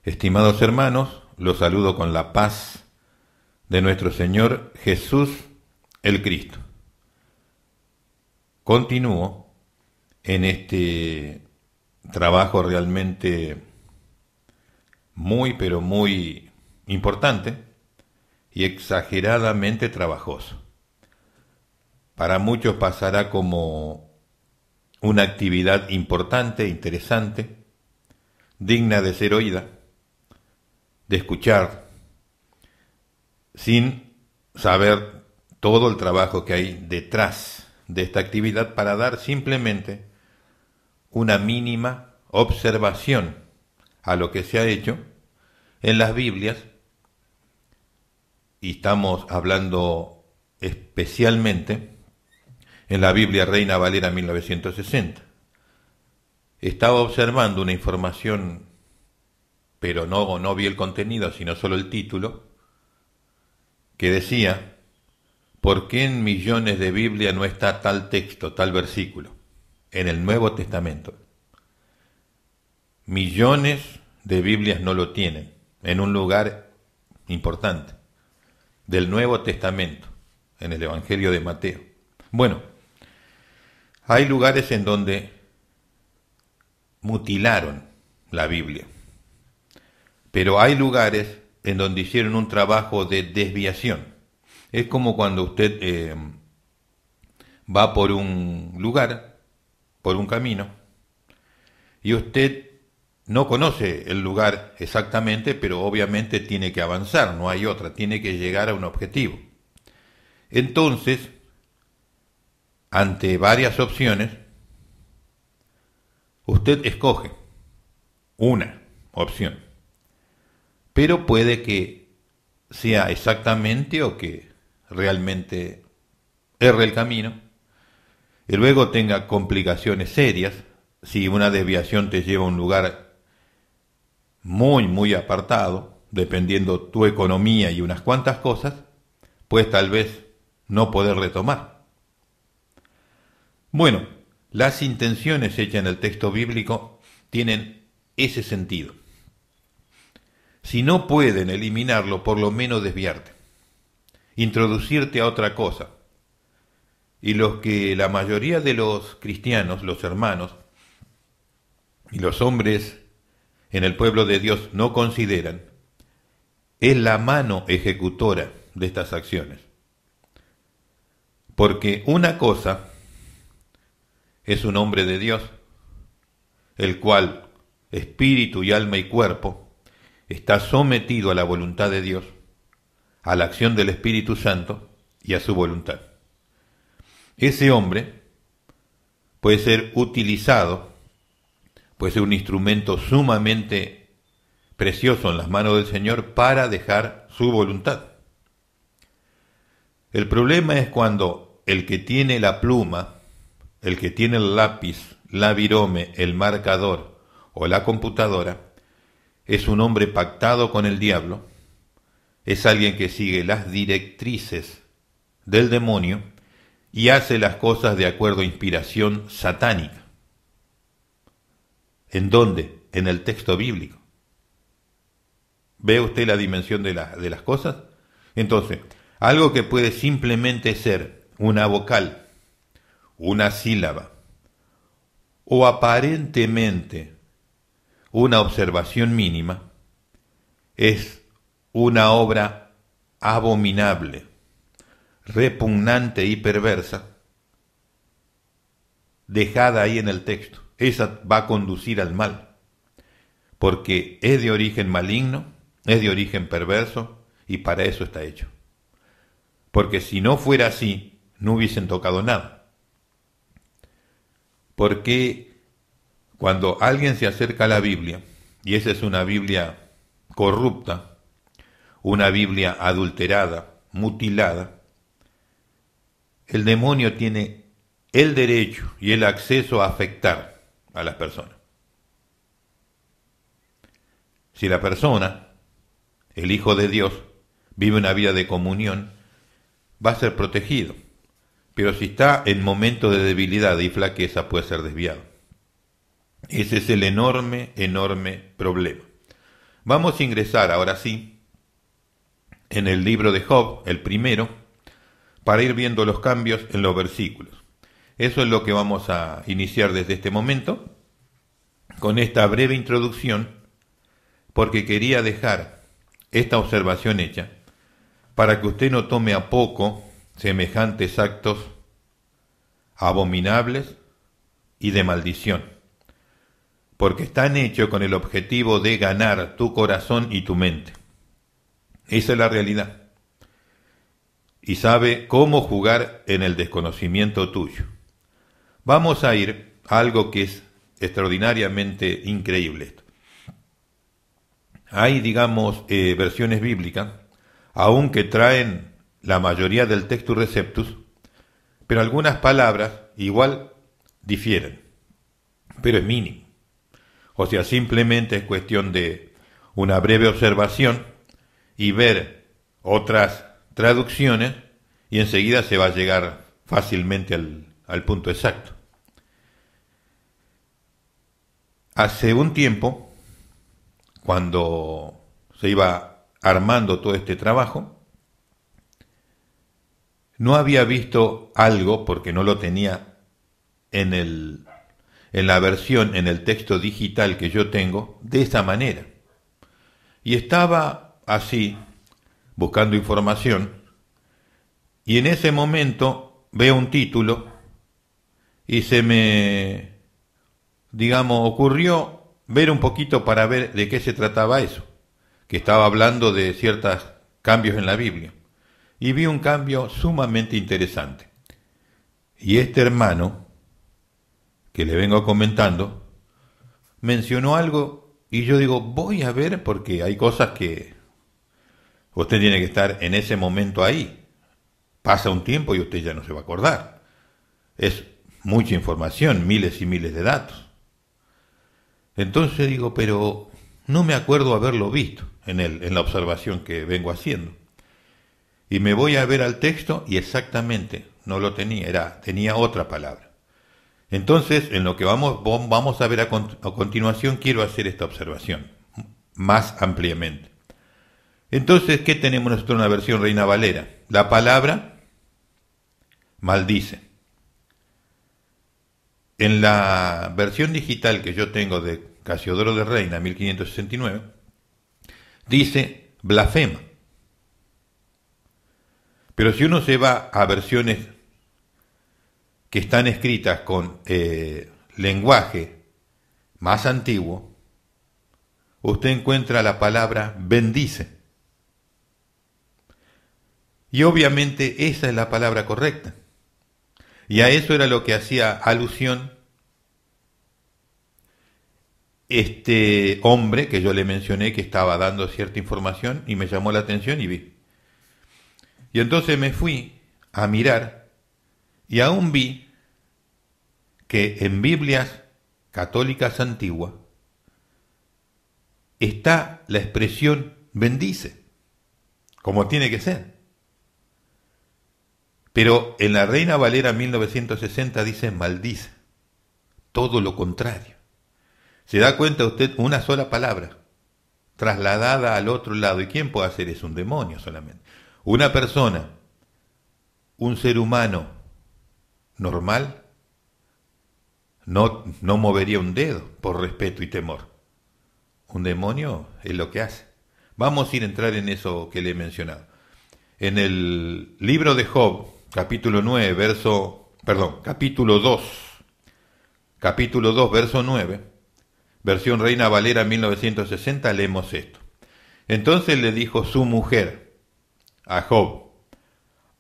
Estimados hermanos, los saludo con la paz de nuestro Señor Jesús el Cristo. Continúo en este trabajo realmente pero muy importante y exageradamente trabajoso. Para muchos pasará como una actividad importante, interesante, digna de ser oída, de escuchar, sin saber todo el trabajo que hay detrás de esta actividad para dar simplemente una mínima observación a lo que se ha hecho en las Biblias, y estamos hablando especialmente en la Biblia Reina Valera 1960. Estaba observando una información, pero no vi el contenido, sino solo el título, que decía: ¿por qué en millones de Biblias no está tal texto, tal versículo? En el Nuevo Testamento. Millones de Biblias no lo tienen, en un lugar importante del Nuevo Testamento, en el Evangelio de Mateo. Bueno, hay lugares en donde mutilaron la Biblia, pero hay lugares en donde hicieron un trabajo de desviación. Es como cuando usted va por un lugar, por un camino, y usted no conoce el lugar exactamente, pero obviamente tiene que avanzar, no hay otra, tiene que llegar a un objetivo. Entonces, ante varias opciones, usted escoge una opción, pero puede que sea exactamente o que realmente erre el camino y luego tenga complicaciones serias. Si una desviación te lleva a un lugar muy apartado, dependiendo tu economía y unas cuantas cosas, pues tal vez no poder retomar. Bueno, las intenciones hechas en el texto bíblico tienen ese sentido. Si no pueden eliminarlo, por lo menos desviarte, introducirte a otra cosa. Y los que la mayoría de los cristianos, los hermanos y los hombres en el pueblo de Dios no consideran, es la mano ejecutora de estas acciones. Porque una cosa es un hombre de Dios, el cual, espíritu y alma y cuerpo, está sometido a la voluntad de Dios, a la acción del Espíritu Santo y a su voluntad. Ese hombre puede ser utilizado, puede ser un instrumento sumamente precioso en las manos del Señor para dejar su voluntad. El problema es cuando el que tiene la pluma, el que tiene el lápiz, la virome, el marcador o la computadora, es un hombre pactado con el diablo, es alguien que sigue las directrices del demonio y hace las cosas de acuerdo a inspiración satánica. ¿En dónde? En el texto bíblico. ¿Ve usted la dimensión de las cosas? Entonces, algo que puede simplemente ser una vocal, una sílaba, o aparentemente una observación mínima, es una obra abominable, repugnante y perversa, dejada ahí en el texto. Esa va a conducir al mal, porque es de origen maligno, es de origen perverso, y para eso está hecho. Porque si no fuera así, no hubiesen tocado nada. Porque cuando alguien se acerca a la Biblia, y esa es una Biblia corrupta, una Biblia adulterada, mutilada, el demonio tiene el derecho y el acceso a afectar a las personas. Si la persona, el Hijo de Dios, vive una vida de comunión, va a ser protegido. Pero si está en momentos de debilidad y flaqueza, puede ser desviado. Ese es el enorme problema. Vamos a ingresar ahora sí en el libro de Job, el primero, para ir viendo los cambios en los versículos. Eso es lo que vamos a iniciar desde este momento, con esta breve introducción, porque quería dejar esta observación hecha para que usted no tome a poco semejantes actos abominables y de maldición, porque están hechos con el objetivo de ganar tu corazón y tu mente. Esa es la realidad. Y sabe cómo jugar en el desconocimiento tuyo. Vamos a ir a algo que es extraordinariamente increíble esto. Hay, digamos, versiones bíblicas, aunque traen la mayoría del Textus Receptus, pero algunas palabras igual difieren, pero es mínimo. O sea, simplemente es cuestión de una breve observación y ver otras traducciones y enseguida se va a llegar fácilmente al punto exacto. Hace un tiempo, cuando se iba armando todo este trabajo, no había visto algo, porque no lo tenía en la versión, en el texto digital que yo tengo, de esa manera. Y estaba así, buscando información, y en ese momento veo un título y se me, digamos, ocurrió ver un poquito para ver de qué se trataba eso, que estaba hablando de ciertos cambios en la Biblia. Y vi un cambio sumamente interesante. Y este hermano, que le vengo comentando, mencionó algo y yo digo, voy a ver, porque hay cosas que usted tiene que estar en ese momento ahí. Pasa un tiempo y usted ya no se va a acordar. Es mucha información, miles y miles de datos. Entonces digo, pero no me acuerdo haberlo visto en la observación que vengo haciendo. Y me voy a ver al texto y exactamente no lo tenía, tenía otra palabra. Entonces, en lo que vamos a ver a continuación, quiero hacer esta observación más ampliamente. Entonces, ¿qué tenemos nosotros en la versión Reina Valera? La palabra maldice. En la versión digital que yo tengo de Casiodoro de Reina, 1569, dice blasfema. Pero si uno se va a versiones que están escritas con lenguaje más antiguo, usted encuentra la palabra bendice. Y obviamente esa es la palabra correcta. Y a eso era lo que hacía alusión este hombre que yo le mencioné, que estaba dando cierta información y me llamó la atención y vi. Y entonces me fui a mirar y aún vi que en Biblias católicas antiguas está la expresión bendice, como tiene que ser. Pero en la Reina Valera 1960 dice maldice, todo lo contrario. ¿Se da cuenta usted? Una sola palabra, trasladada al otro lado. ¿Y quién puede hacer eso? Un demonio solamente. Una persona, un ser humano normal, no movería un dedo por respeto y temor. Un demonio es lo que hace. Vamos a ir a entrar en eso que le he mencionado. En el libro de Job, capítulo 2, verso 9, versión Reina Valera 1960, leemos esto. Entonces le dijo su mujer a Job,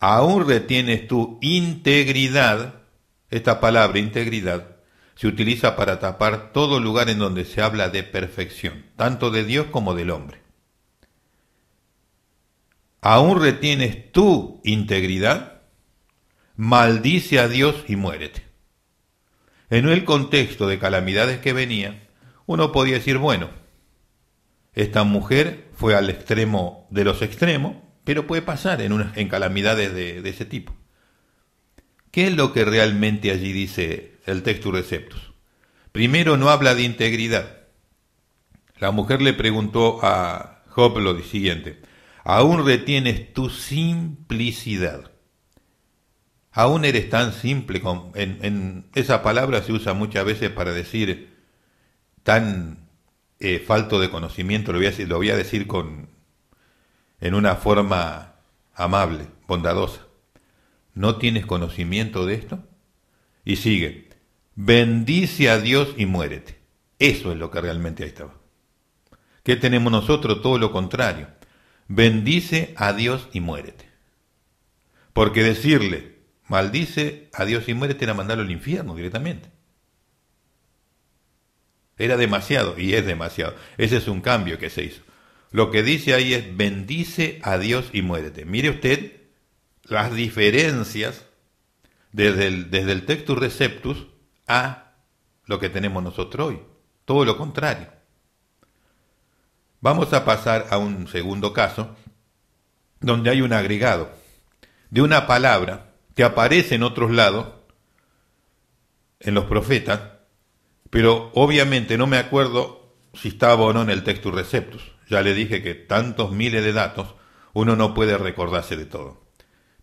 ¿aún retienes tu integridad? Esta palabra integridad se utiliza para tapar todo lugar en donde se habla de perfección, tanto de Dios como del hombre. ¿Aún retienes tu integridad? Maldice a Dios y muérete. En el contexto de calamidades que venía, uno podía decir, bueno, esta mujer fue al extremo de los extremos, pero puede pasar en calamidades de ese tipo. ¿Qué es lo que realmente allí dice el Textus Receptus? Primero, no habla de integridad, La mujer le preguntó a Job lo siguiente: ¿aún retienes tu simplicidad? ¿Aún eres tan simple? En esa palabra se usa muchas veces para decir tan falto de conocimiento. Lo voy a decir en una forma amable, bondadosa. ¿No tienes conocimiento de esto? Y sigue: bendice a Dios y muérete. Eso es lo que realmente ahí estaba. ¿Qué tenemos nosotros? Todo lo contrario. Bendice a Dios y muérete. Porque decirle maldice a Dios y muérete era mandarlo al infierno directamente. Era demasiado, y es demasiado. Ese es un cambio que se hizo. Lo que dice ahí es bendice a Dios y muérete. Mire usted las diferencias desde el Textus Receptus a lo que tenemos nosotros hoy. Todo lo contrario. Vamos a pasar a un segundo caso, donde hay un agregado de una palabra que aparece en otros lados, en los profetas, pero obviamente no me acuerdo si estaba o no en el Textus Receptus. Ya le dije que tantos miles de datos, uno no puede recordarse de todo.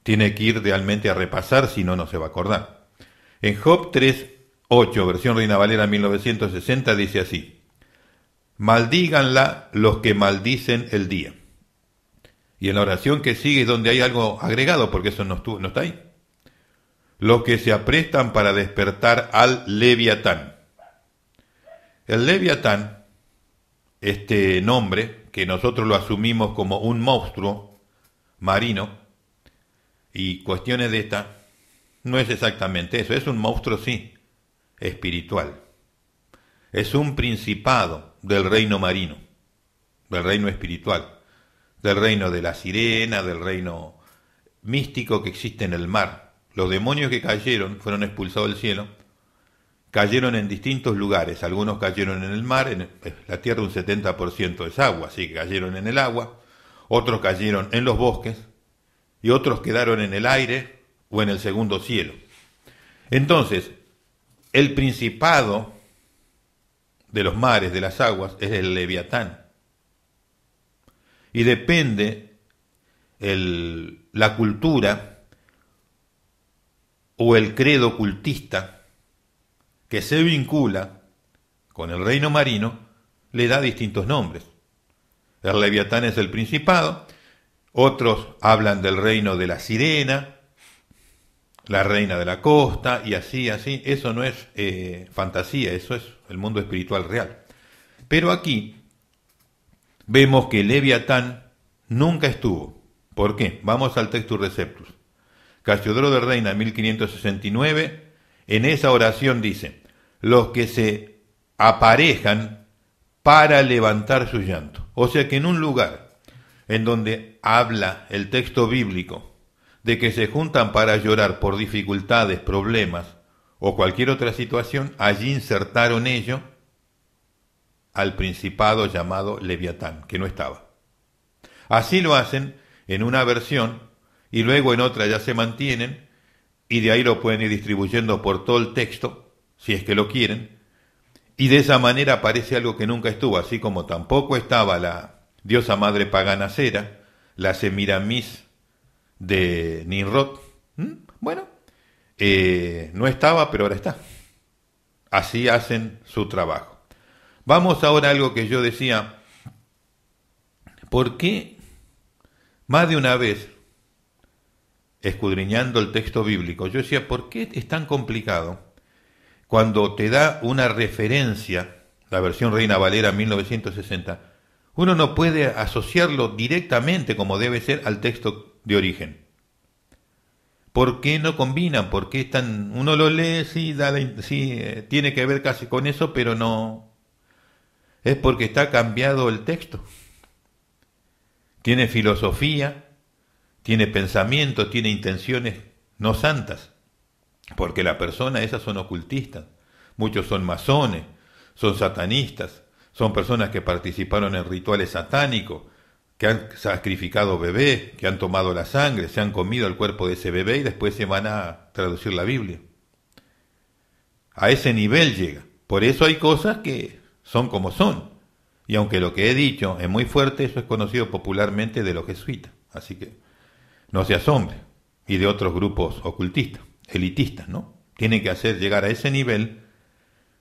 Tiene que ir realmente a repasar, si no, no se va a acordar. En Job 3:8, versión Reina Valera 1960, dice así: maldíganla los que maldicen el día. Y en la oración que sigue es donde hay algo agregado, porque eso no está ahí. Los que se aprestan para despertar al Leviatán. El Leviatán, este nombre, que nosotros lo asumimos como un monstruo marino, y cuestiones de esta, no es exactamente eso, es un monstruo sí, espiritual. Es un principado del reino marino, del reino espiritual, del reino de la sirena, del reino místico que existe en el mar. Los demonios que cayeron, fueron expulsados del cielo, cayeron en distintos lugares. Algunos cayeron en el mar, en la tierra un 70% es agua, así que cayeron en el agua. Otros cayeron en los bosques y otros quedaron en el aire o en el segundo cielo. Entonces, el principado de los mares, de las aguas, es el Leviatán. Y depende la cultura o el credo cultista que se vincula con el reino marino, le da distintos nombres. El Leviatán es el principado, otros hablan del reino de la sirena, la reina de la costa, y así. Eso no es fantasía, eso es el mundo espiritual real. Pero aquí vemos que Leviatán nunca estuvo. ¿Por qué? Vamos al Textus Receptus. Casiodoro de Reina, 1569, en esa oración dice: los que se aparejan para levantar su llanto. O sea que en un lugar en donde habla el texto bíblico de que se juntan para llorar por dificultades, problemas o cualquier otra situación, allí insertaron ello al principado llamado Leviatán, que no estaba. Así lo hacen en una versión y luego en otra ya se mantienen, y de ahí lo pueden ir distribuyendo por todo el texto, si es que lo quieren, y de esa manera aparece algo que nunca estuvo, así como tampoco estaba la diosa madre pagana Cera, la Semiramis de Nimrod. Bueno, no estaba, pero ahora está. Así hacen su trabajo. Vamos ahora a algo que yo decía: ¿por qué más de una vez, escudriñando el texto bíblico, yo decía, ¿por qué es tan complicado cuando te da una referencia, la versión Reina Valera 1960, uno no puede asociarlo directamente como debe ser al texto de origen? ¿Por qué no combinan? ¿Por qué están? Uno lo lee, sí, tiene que ver casi con eso, pero no. Es porque está cambiado el texto. Tiene filosofía, tiene pensamiento, tiene intenciones no santas, porque la persona, esas son ocultistas, muchos son masones, son satanistas, son personas que participaron en rituales satánicos, que han sacrificado bebés, que han tomado la sangre, se han comido el cuerpo de ese bebé y después se van a traducir la Biblia. A ese nivel llega. Por eso hay cosas que son como son, Y aunque lo que he dicho es muy fuerte, eso es conocido popularmente de los jesuitas. Así que no se asombre. Y de otros grupos ocultistas, elitistas, ¿no? Tienen que hacer llegar a ese nivel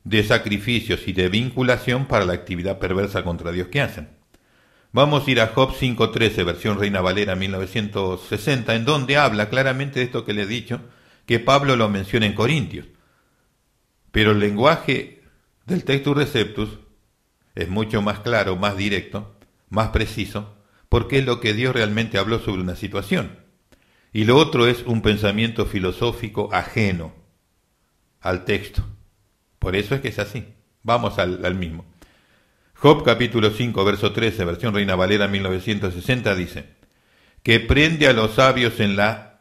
de sacrificios y de vinculación para la actividad perversa contra Dios que hacen. Vamos a ir a Job 5.13, versión Reina Valera 1960, en donde habla claramente de esto que le he dicho, que Pablo lo menciona en Corintios. Pero el lenguaje del Textus Receptus es mucho más claro, más directo, más preciso, porque es lo que Dios realmente habló sobre una situación. Y lo otro es un pensamiento filosófico ajeno al texto. Por eso es que es así. Vamos al mismo. Job capítulo 5, verso 13, versión Reina Valera 1960 dice, que prende a los sabios en la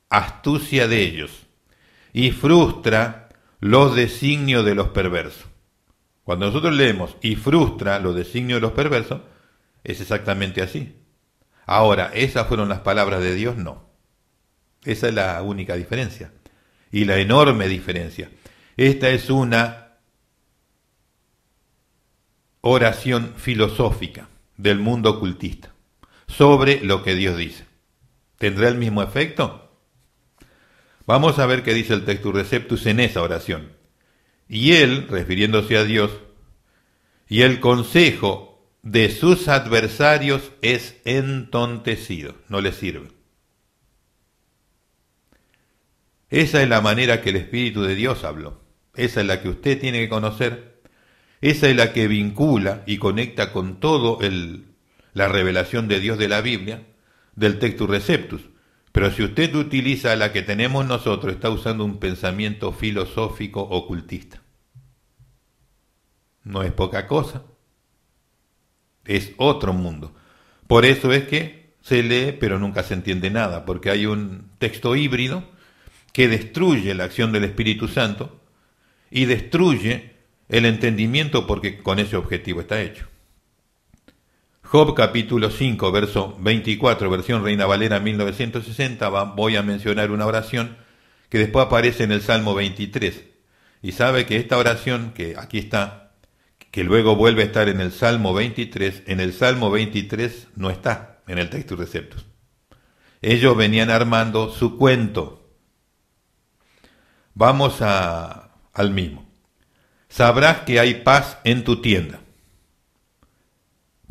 astucia de ellos y frustra los designios de los perversos. Cuando nosotros leemos y frustra los designios de los perversos, es exactamente así. Ahora, ¿esas fueron las palabras de Dios? No. Esa es la única diferencia. Y la enorme diferencia. Esta es una oración filosófica del mundo ocultista sobre lo que Dios dice. ¿Tendrá el mismo efecto? Vamos a ver qué dice el Textus Receptus en esa oración. Y él, refiriéndose a Dios, y el consejo de sus adversarios es entontecido, no le sirve. Esa es la manera que el Espíritu de Dios habló. Esa es la que usted tiene que conocer. Esa es la que vincula y conecta con todo la revelación de Dios de la Biblia, del Textus Receptus. Pero si usted utiliza la que tenemos nosotros, está usando un pensamiento filosófico ocultista. No es poca cosa. Es otro mundo. Por eso es que se lee, pero nunca se entiende nada, porque hay un texto híbrido que destruye la acción del Espíritu Santo y destruye el entendimiento porque con ese objetivo está hecho. Job capítulo 5, verso 24, versión Reina Valera 1960, voy a mencionar una oración que después aparece en el Salmo 23. Y sabe que esta oración, que aquí está, que luego vuelve a estar en el Salmo 23, en el Salmo 23 no está en el Textus Receptus. Ellos venían armando su cuento. Vamos al mismo. Sabrás que hay paz en tu tienda.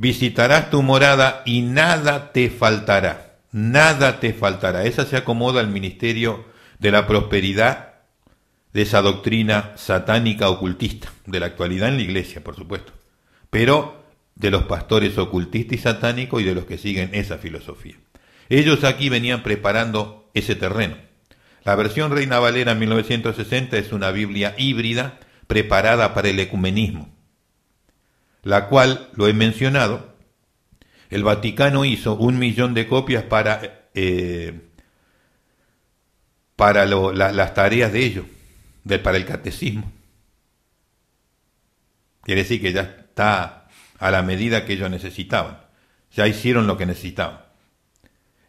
Visitarás tu morada y nada te faltará. Nada te faltará. Esa se acomoda al ministerio de la prosperidad, de esa doctrina satánica ocultista, de la actualidad en la iglesia, por supuesto, pero de los pastores ocultistas y satánicos y de los que siguen esa filosofía. Ellos aquí venían preparando ese terreno. La versión Reina Valera 1960 es una Biblia híbrida preparada para el ecumenismo, la cual, lo he mencionado, el Vaticano hizo 1 millón de copias para las tareas de ellos, para el catecismo. Quiere decir que ya está a la medida que ellos necesitaban. Ya hicieron lo que necesitaban.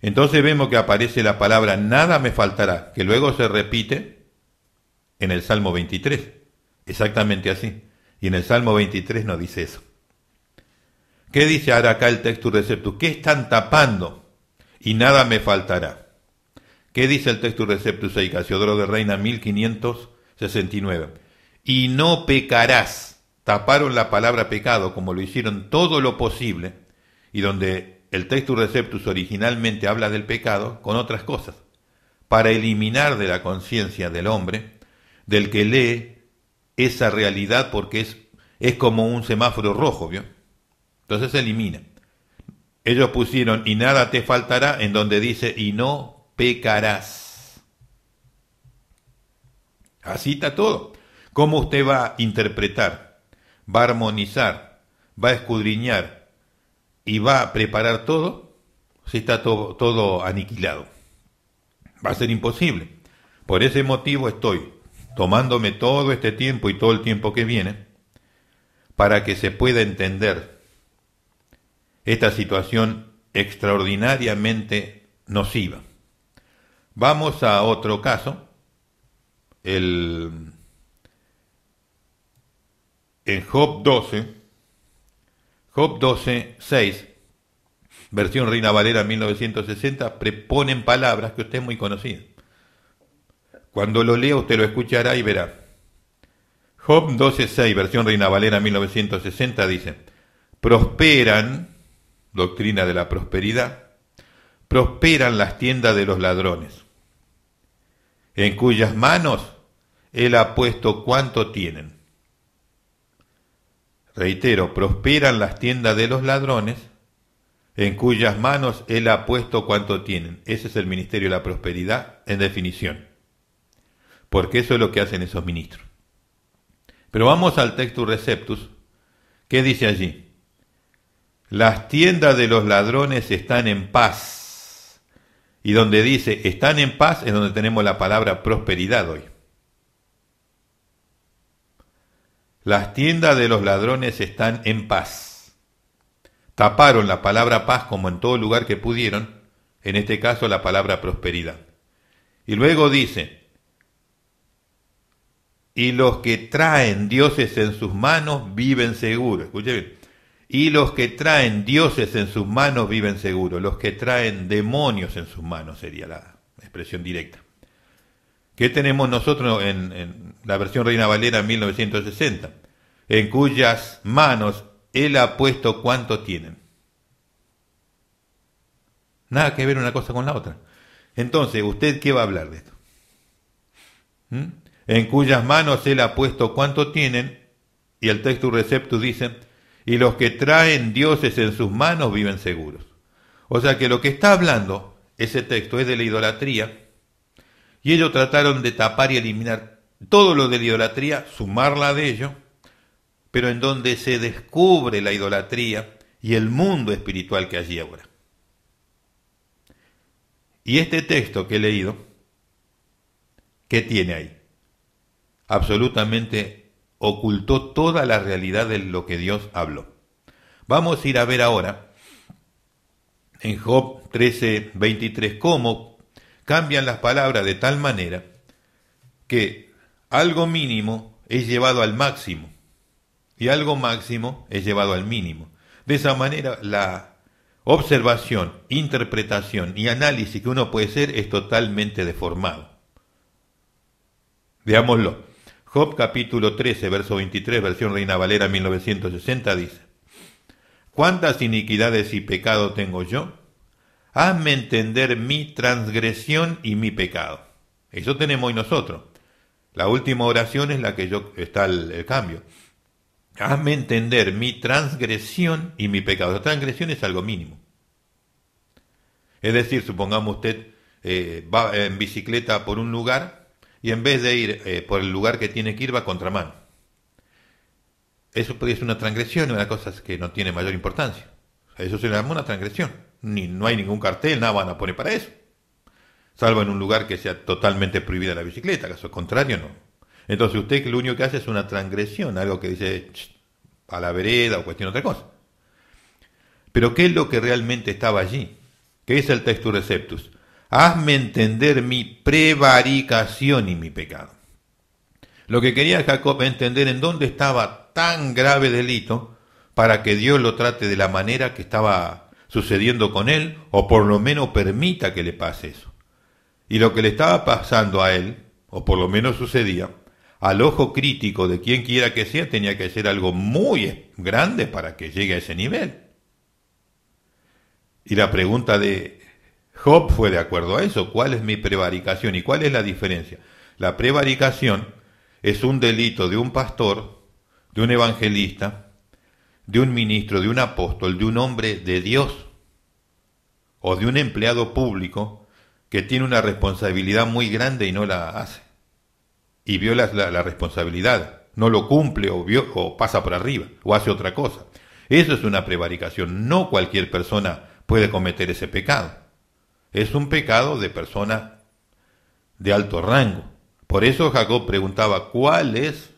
Entonces vemos que aparece la palabra nada me faltará, que luego se repite en el Salmo 23. Exactamente así. Y en el Salmo 23 no dice eso. ¿Qué dice ahora acá el Textus Receptus? ¿Qué están tapando? Y nada me faltará. ¿Qué dice el Textus Receptus ahí, Casiodoro de Reina 1569? Y no pecarás. Taparon la palabra pecado, como lo hicieron todo lo posible, y donde el Textus Receptus originalmente habla del pecado, con otras cosas, para eliminar de la conciencia del hombre, del que lee, esa realidad, porque es como un semáforo rojo, ¿vio? Entonces se elimina. Ellos pusieron y nada te faltará, en donde dice y no pecarás. Así está todo. ¿Cómo usted va a interpretar, va a armonizar, va a escudriñar y va a preparar todo si está todo aniquilado? Va a ser imposible. Por ese motivo estoy tomándome todo este tiempo y todo el tiempo que viene para que se pueda entender esta situación extraordinariamente nociva. Vamos a otro caso, en Job Job 12:6, versión Reina Valera 1960, preponen palabras que usted es muy conocido. Cuando lo lea usted lo escuchará y verá. Job 12:6, versión Reina Valera 1960 dice: prosperan, doctrina de la prosperidad, prosperan las tiendas de los ladrones, en cuyas manos él ha puesto cuanto tienen. Reitero, prosperan las tiendas de los ladrones, en cuyas manos él ha puesto cuanto tienen. Ese es el ministerio de la prosperidad en definición, porque eso es lo que hacen esos ministros. Pero vamos al Textus Receptus. ¿Qué dice allí? Las tiendas de los ladrones están en paz. Y donde dice están en paz es donde tenemos la palabra prosperidad hoy. Las tiendas de los ladrones están en paz. Taparon la palabra paz como en todo lugar que pudieron, en este caso la palabra prosperidad. Y luego dice: y los que traen dioses en sus manos viven seguros. Escuche bien. Y los que traen dioses en sus manos viven seguros. Los que traen demonios en sus manos sería la expresión directa. ¿Qué tenemos nosotros en la versión Reina Valera 1960? En cuyas manos él ha puesto cuánto tienen. Nada que ver una cosa con la otra. Entonces, ¿usted qué va a hablar de esto? En cuyas manos él ha puesto cuánto tienen, y el Textus Receptus dice: y los que traen dioses en sus manos viven seguros. O sea que lo que está hablando ese texto es de la idolatría, y ellos trataron de tapar y eliminar todo lo de la idolatría, sumarla de ello, pero en donde se descubre la idolatría y el mundo espiritual que allí obra. Y este texto que he leído, ¿qué tiene ahí? Absolutamente ocultó toda la realidad de lo que Dios habló. Vamos a ir a ver ahora en Job 13:23 cómo cambian las palabras de tal manera que algo mínimo es llevado al máximo y algo máximo es llevado al mínimo. De esa manera la observación, interpretación y análisis que uno puede hacer es totalmente deformado. Veámoslo. Job capítulo 13, verso 23, versión Reina Valera 1960 dice: ¿cuántas iniquidades y pecado tengo yo? Hazme entender mi transgresión y mi pecado. Eso tenemos hoy nosotros. La última oración es la que está el cambio. Hazme entender mi transgresión y mi pecado. La transgresión es algo mínimo. Es decir, supongamos usted va en bicicleta por un lugar y en vez de ir por el lugar que tiene que ir va a contramano. Eso es una transgresión, una cosa que no tiene mayor importancia. Eso se llama una transgresión. No hay ningún cartel, nada van a poner para eso. Salvo en un lugar que sea totalmente prohibida la bicicleta, caso contrario no. Entonces usted lo único que hace es una transgresión, algo que dice a la vereda o cuestión otra cosa. Pero ¿qué es lo que realmente estaba allí? ¿Qué es el Textus Receptus? Hazme entender mi prevaricación y mi pecado. Lo que quería Jacob es entender en dónde estaba tan grave delito para que Dios lo trate de la manera que estaba sucediendo con él, o por lo menos permita que le pase eso. Y lo que le estaba pasando a él, o por lo menos sucedía, al ojo crítico de quien quiera que sea, tenía que ser algo muy grande para que llegue a ese nivel. Y la pregunta de Job fue de acuerdo a eso: ¿cuál es mi prevaricación y cuál es la diferencia? La prevaricación es un delito de un pastor, de un evangelista, de un ministro, de un apóstol, de un hombre de Dios o de un empleado público que tiene una responsabilidad muy grande y no la hace. Y viola la responsabilidad, no lo cumple o pasa por arriba o hace otra cosa. Eso es una prevaricación. No cualquier persona puede cometer ese pecado. Es un pecado de persona de alto rango. Por eso Jacob preguntaba: ¿cuál es?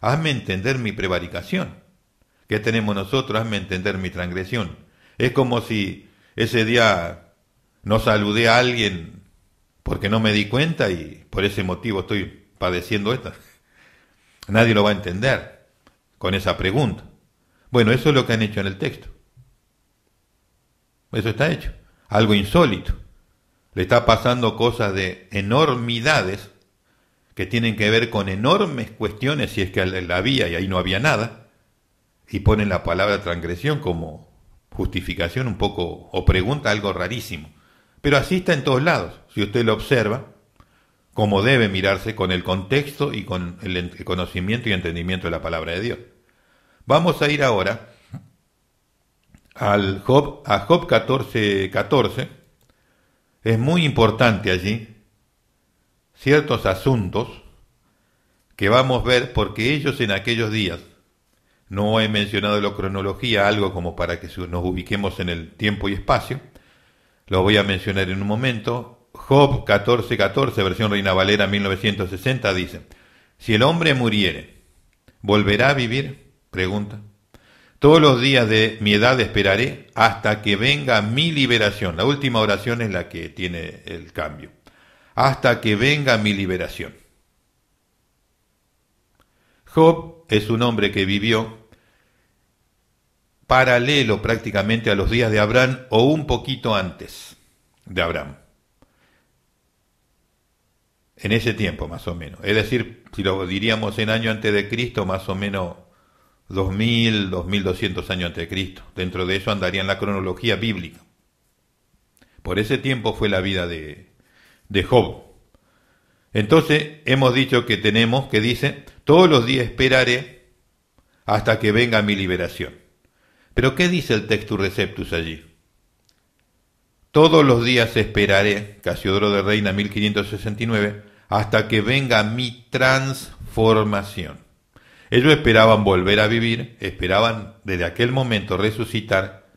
Hazme entender mi prevaricación. ¿Qué tenemos nosotros? Hazme entender mi transgresión. Es como si ese día no saludé a alguien porque no me di cuenta y por ese motivo estoy padeciendo esto. Nadie lo va a entender con esa pregunta. Bueno, eso es lo que han hecho en el texto. Eso está hecho. Algo insólito. Le está pasando cosas de enormidades que tienen que ver con enormes cuestiones, si es que la había y ahí no había nada, y ponen la palabra transgresión como justificación un poco, o pregunta algo rarísimo. Pero así está en todos lados, si usted lo observa, como debe mirarse con el contexto y con el conocimiento y entendimiento de la palabra de Dios. Vamos a ir ahora a Job 14:14. Es muy importante allí ciertos asuntos que vamos a ver, porque ellos en aquellos días, no he mencionado la cronología, algo como para que nos ubiquemos en el tiempo y espacio, lo voy a mencionar en un momento. Job 14:14, versión Reina Valera 1960, dice: si el hombre muriere, ¿volverá a vivir? Pregunta. Todos los días de mi edad esperaré hasta que venga mi liberación. La última oración es la que tiene el cambio. Hasta que venga mi liberación. Job es un hombre que vivió paralelo prácticamente a los días de Abraham o un poquito antes de Abraham. En ese tiempo más o menos. Es decir, si lo diríamos en año antes de Cristo, más o menos 2000, 2200 años antes de Cristo. Dentro de eso andaría en la cronología bíblica. Por ese tiempo fue la vida de Job. Entonces hemos dicho que dice, todos los días esperaré hasta que venga mi liberación. Pero ¿qué dice el Textus Receptus allí? Todos los días esperaré, Casiodoro de Reina 1569, hasta que venga mi transformación. Ellos esperaban volver a vivir, esperaban desde aquel momento resucitar,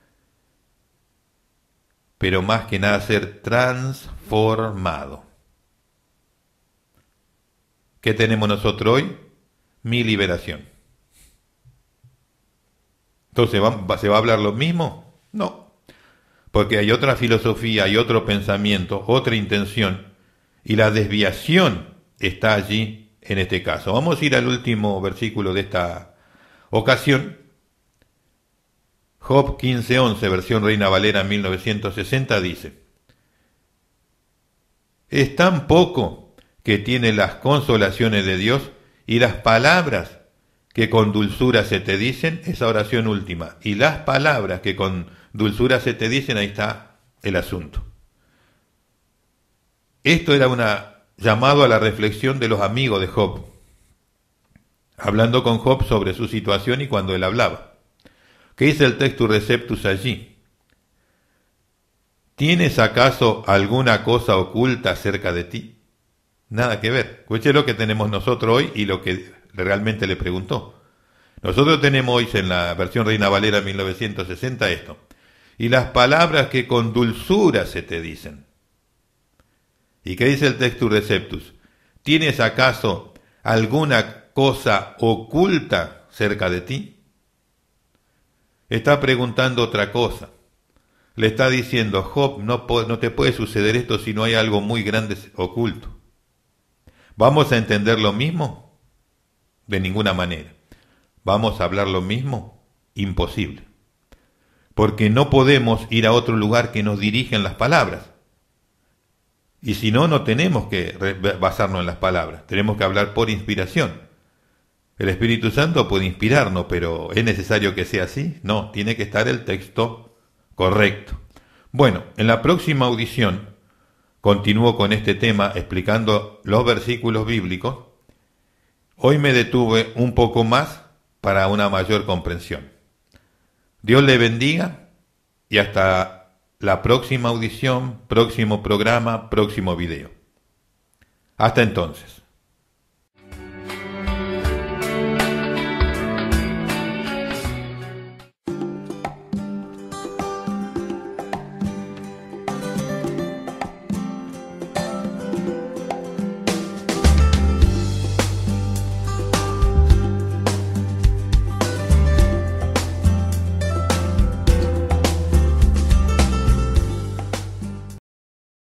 pero más que nada ser transformado. ¿Qué tenemos nosotros hoy? Mi liberación. Entonces, ¿se va a hablar lo mismo? No, porque hay otra filosofía, hay otro pensamiento, otra intención, y la desviación está allí en este caso. Vamos a ir al último versículo de esta ocasión. Job 15:11, versión Reina Valera 1960, dice: es tan poco que tiene las consolaciones de Dios y las palabras que con dulzura se te dicen, esa oración última, y las palabras que con dulzura se te dicen, ahí está el asunto. Esto era un llamado a la reflexión de los amigos de Job, hablando con Job sobre su situación y cuando él hablaba. ¿Qué dice el Textus Receptus allí? ¿Tienes acaso alguna cosa oculta cerca de ti? Nada que ver. Escuche lo que tenemos nosotros hoy y lo que realmente le preguntó. Nosotros tenemos hoy en la versión Reina Valera 1960 esto: y las palabras que con dulzura se te dicen. ¿Y qué dice el Textus Receptus? ¿Tienes acaso alguna cosa oculta cerca de ti? Está preguntando otra cosa. Le está diciendo: Job, no te puede suceder esto si no hay algo muy grande oculto. ¿Vamos a entender lo mismo? De ninguna manera. ¿Vamos a hablar lo mismo? Imposible. Porque no podemos ir a otro lugar que nos dirigen las palabras. Y si no, no tenemos que basarnos en las palabras. Tenemos que hablar por inspiración. El Espíritu Santo puede inspirarnos, pero ¿es necesario que sea así? No, tiene que estar el texto correcto. Bueno, en la próxima audición continúo con este tema explicando los versículos bíblicos. Hoy me detuve un poco más para una mayor comprensión. Dios le bendiga y hasta la próxima audición, próximo programa, próximo video. Hasta entonces.